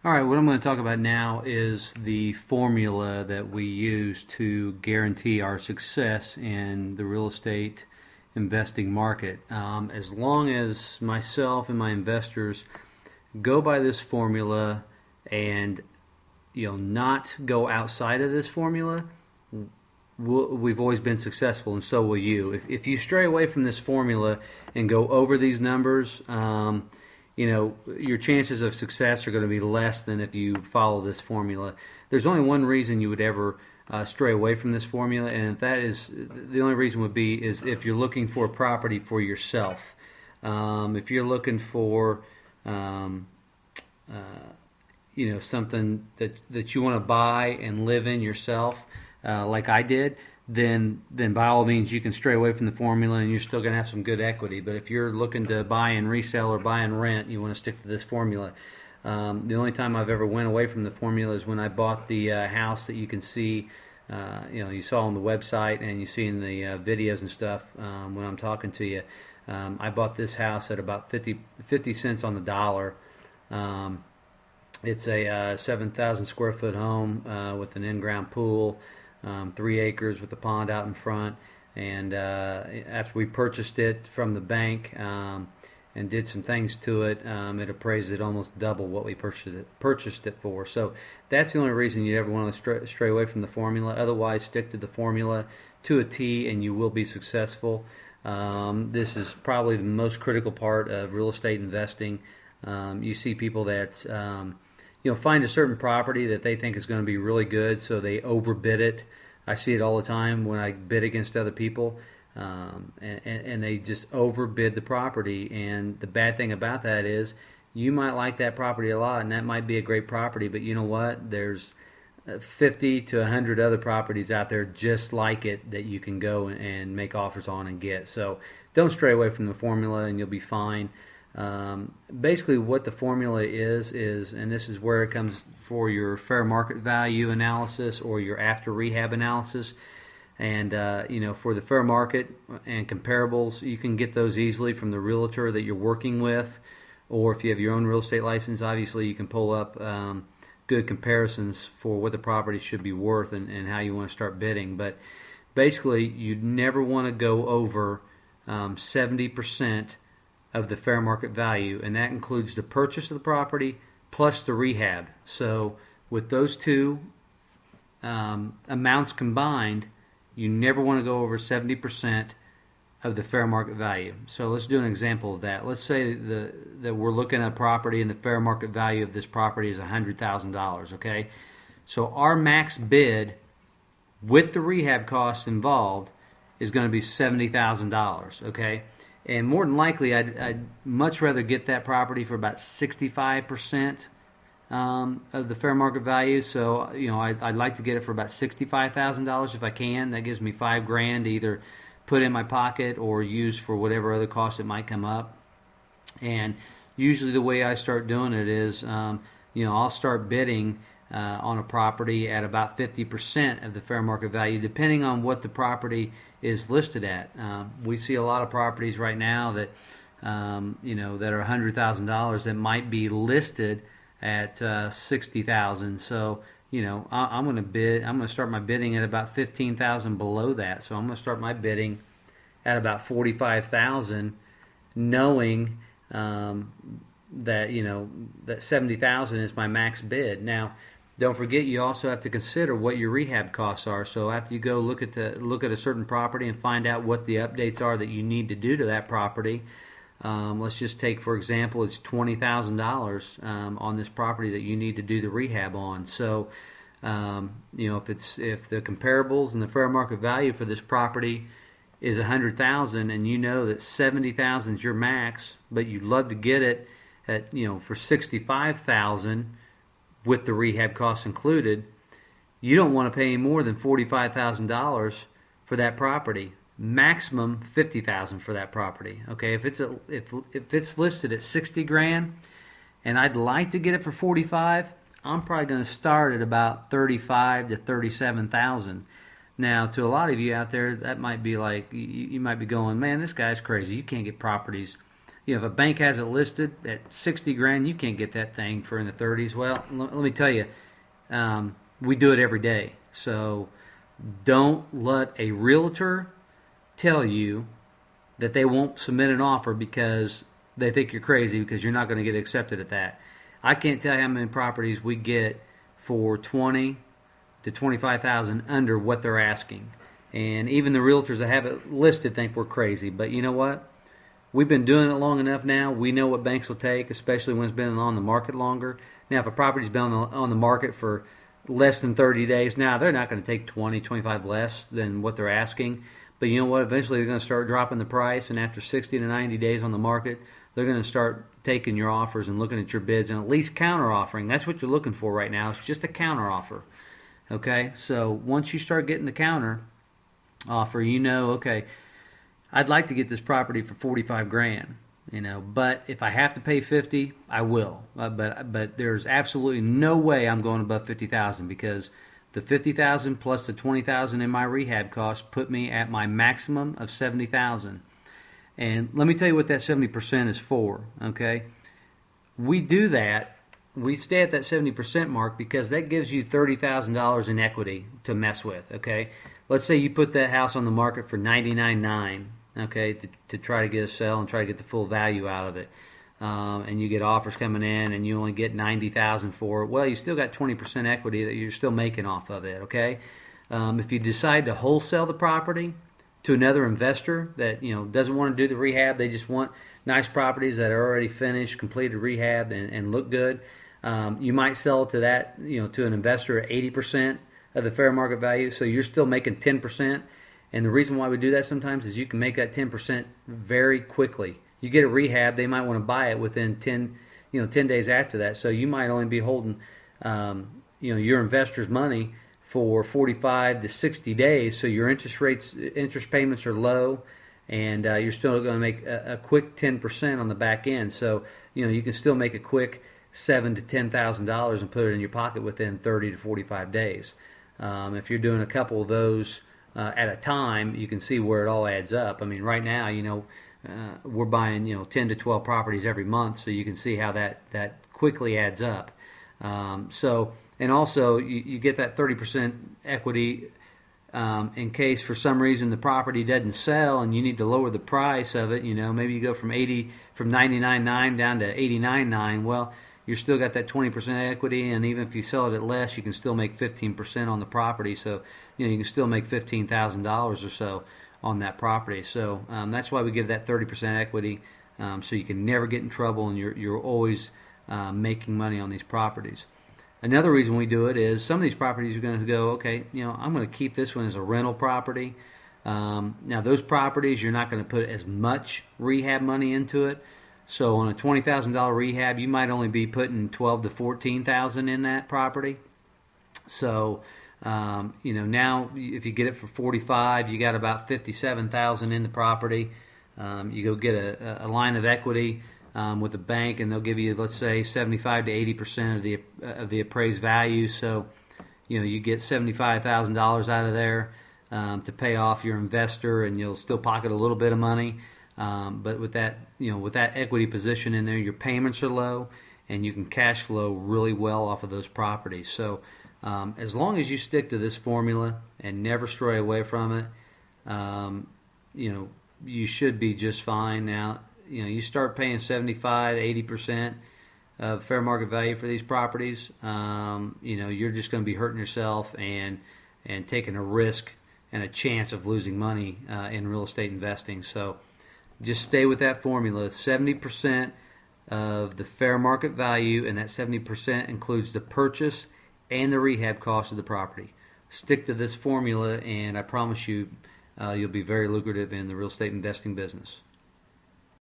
All right, what I'm going to talk about now is the formula that we use to guarantee our success in the real estate investing market. As long as myself and my investors go by this formula and not go outside of this formula, we've always been successful, and so will you. If you stray away from this formula and go over these numbers, your chances of success are going to be less than if you follow this formula. There's only one reason you would ever stray away from this formula, and that is the only reason would be is if you're looking for a property for yourself. If you're looking for something that you want to buy and live in yourself, like I did, then by all means you can stray away from the formula and you're still going to have some good equity. But if you're looking to buy and resell or buy and rent, you want to stick to this formula. The only time I've ever went away from the formula is when I bought the house that you can see, you saw on the website and you see in the videos and stuff when I'm talking to you. I bought this house at about 50 cents on the dollar. It's a 7,000 square foot home with an in-ground pool, 3 acres with a pond out in front. And after we purchased it from the bank and did some things to it, it appraised at almost double what we purchased it for. So that's the only reason you ever want to stray away from the formula. Otherwise, stick to the formula to a T and you will be successful. This is probably the most critical part of real estate investing. You see people that find a certain property that they think is going to be really good, so they overbid it. I see it all the time when I bid against other people, and they just overbid the property. And the bad thing about that is you might like that property a lot, and that might be a great property, but you know what? There's 50 to 100 other properties out there just like it that you can go and make offers on and get. So don't stray away from the formula and you'll be fine. Basically what the formula is, and this is where it comes for your fair market value analysis or your after rehab analysis. And for the fair market and comparables, you can get those easily from the realtor that you're working with, or if you have your own real estate license, obviously you can pull up good comparisons for what the property should be worth and how you want to start bidding. But basically you never want to go over 70% of the fair market value, and that includes the purchase of the property plus the rehab. So with those two amounts combined, you never want to go over 70% of the fair market value. So let's do an example of that. Let's say that we're looking at a property and the fair market value of this property is $100,000, okay? So our max bid with the rehab costs involved is going to be $70,000, okay? And more than likely, I'd much rather get that property for about 65% of the fair market value. So, I'd like to get it for about $65,000 if I can. That gives me $5,000 to either put in my pocket or use for whatever other costs that might come up. And usually the way I start doing it is, I'll start bidding on a property at about 50% of the fair market value, depending on what the property is listed at. We see a lot of properties right now that that are $100,000 that might be listed at $60,000. So I'm going to bid. I'm going to start my bidding at about $15,000 below that. So I'm going to start my bidding at about $45,000, knowing that that $70,000 is my max bid. Now, don't forget, you also have to consider what your rehab costs are. So after you go look at a certain property and find out what the updates are that you need to do to that property. Let's just take, for example, it's $20,000 on this property that you need to do the rehab on. So if the comparables and the fair market value for this property is $100,000, and you know that $70,000 is your max, but you'd love to get it at for $65,000 with the rehab costs included, you don't want to pay more than $45,000 for that property. Maximum $50,000 for that property. Okay, if it's listed at $60,000 and I'd like to get it for $45,000, I'm probably going to start at about $35,000 to $37,000. Now, to a lot of you out there, that might be like you might be going, man, this guy's crazy. You can't get properties, if a bank has it listed at 60 grand, you can't get that thing for in the 30s. Well, let me tell you, we do it every day. So don't let a realtor tell you that they won't submit an offer because they think you're crazy, because you're not going to get accepted at that. I can't tell you how many properties we get for 20 to 25,000 under what they're asking. And even the realtors that have it listed think we're crazy. But you know what? We've been doing it long enough now. We know what banks will take, especially when it's been on the market longer. Now, if a property's been on the market for less than 30 days, now they're not going to take 20, 25 less than what they're asking. But you know what? Eventually they're going to start dropping the price, and after 60 to 90 days on the market, they're going to start taking your offers and looking at your bids and at least counter offering. That's what you're looking for right now. It's just a counter offer. Okay? So once you start getting the counter offer, okay, I'd like to get this property for 45 grand, but if I have to pay 50, I will. But there's absolutely no way I'm going above 50,000, because the 50,000 plus the 20,000 in my rehab costs put me at my maximum of 70,000. And let me tell you what that 70% is for, okay? We do that, we stay at that 70% mark because that gives you $30,000 in equity to mess with, okay? Let's say you put that house on the market for $99,900, okay, to try to get a sale and try to get the full value out of it. And you get offers coming in and you only get $90,000 for it. Well, you still got 20% equity that you're still making off of it, okay? If you decide to wholesale the property to another investor that doesn't want to do the rehab, they just want nice properties that are already finished, completed rehab, and look good, you might sell it to that to an investor at 80% of the fair market value, so you're still making 10%. And the reason why we do that sometimes is you can make that 10% very quickly. You get a rehab, they might want to buy it within 10 days after that. So you might only be holding your investor's money for 45 to 60 days. So your interest payments are low, and you're still going to make a quick 10% on the back end. So you can still make a quick $7,000 to $10,000 and put it in your pocket within 30 to 45 days. If you're doing a couple of those at a time, you can see where it all adds up. I mean, right now, we're buying 10 to 12 properties every month, so you can see how that quickly adds up. And also you get that 30% equity in case for some reason the property doesn't sell and you need to lower the price of it. Maybe you go from $99,900 down to $89,900. Well, you still got that 20% equity, and even if you sell it at less, you can still make 15% on the property. So you can still make $15,000 or so on that property. So that's why we give that 30% equity, so you can never get in trouble and you're always making money on these properties. Another reason we do it is some of these properties are going to go, okay, I'm going to keep this one as a rental property. Now those properties, you're not going to put as much rehab money into it. So on a $20,000 rehab, you might only be putting $12,000 to $14,000 in that property. So now if you get it for 45, you got about 57,000 in the property. You go get a line of equity with the bank, and they'll give you, let's say, 75 to 80% of the appraised value. So you get $75,000 out of there to pay off your investor, and you'll still pocket a little bit of money. But with that equity position in there, your payments are low, and you can cash flow really well off of those properties. So as long as you stick to this formula and never stray away from it, you should be just fine. Now, you start paying 75, 80% of fair market value for these properties, you're just going to be hurting yourself and taking a risk and a chance of losing money in real estate investing. So just stay with that formula. It's 70% of the fair market value, and that 70% includes the purchase and the rehab cost of the property. Stick to this formula, and I promise you, you'll be very lucrative in the real estate investing business.